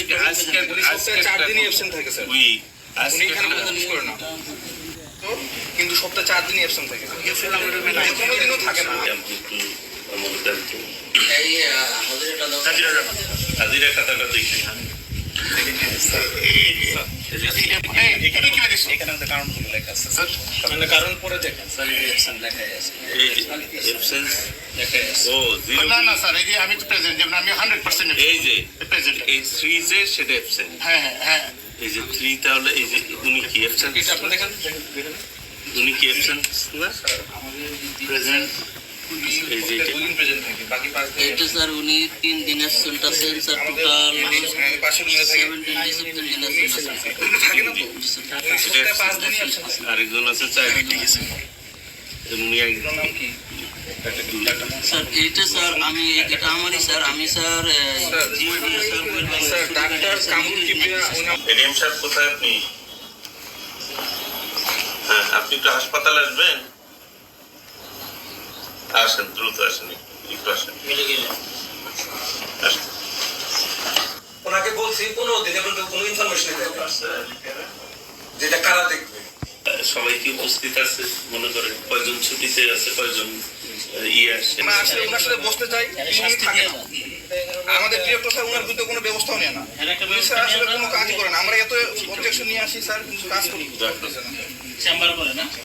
সপ্তাহে 4 দিনই অ্যাবসেন্ট থাকে স্যার। উনি এখানে প্রতিদিন করে না তো, কিন্তু সপ্তাহে 4 দিনই অ্যাবসেন্ট থাকে। কোনোদিনও থাকে না। হাজিরা খাতাটা দেখি কারণ পরে দেখেন আমি তো প্রেজেন্ট, যেমন আমি 100% এই যে প্রেজেন্ট। এই 3 যে সেটা অ্যাবসেন্ট। হ্যাঁ হ্যাঁ, এই যে 3 তাহলে এই যে উনি কি অ্যাবসেন্ট? আপনি দেখেন উনি কি অ্যাবসেন্ট না? প্রেজেন্ট। এই যে এটা 2 দিন প্রেজেন্ট থাকে, বাকি 5 দিন এটা স্যার উনি 3 দিন অ্যাবসেন্ট আছেন স্যার, টোটাল পাশের রুমে থাকে। 17 days of the দিন আছেন স্যার। উনি থাকে না তো, সপ্তাহে 5 দিনই অ্যাবসেন্ট আছে। আরেকজন আছে 4 উনি ওনার নাম কি? স্যার এইটা স্যার আমি, এটা আমারই স্যার, আমি sir GOD sir sir doctor Kamrul Kibria ওনার এডিএম সাহেব কোথায় আপনি? হ্যাঁ, আপনি একটু হাসপাতালে আসবেন। আসেন, দ্রুত আসেন, একটু আসেন। আসেন। ওনাকে বলছি 15 দিন এবং কোনো ইনফরমেশন দেয় যেটা কারা দেখবে। সবাই কি উপস্থিত আছে? মনে করেন কয়জন ছুটিতে আছে, কয়জন আসছে? আমরা আসলে ওনার সাথে বসতে চাই, উনি থাকে না। আমাদের ডিরেক্টর স্যার ওনার বিরুদ্ধে কোনো ব্যবস্থাও নেয় না। স্যার আসলে কোনো কাজই করে না। আমরা এত অবজেকশন নিয়ে আসি স্যার, কিন্তু কাজ করতেছে না। চেম্বার করে না।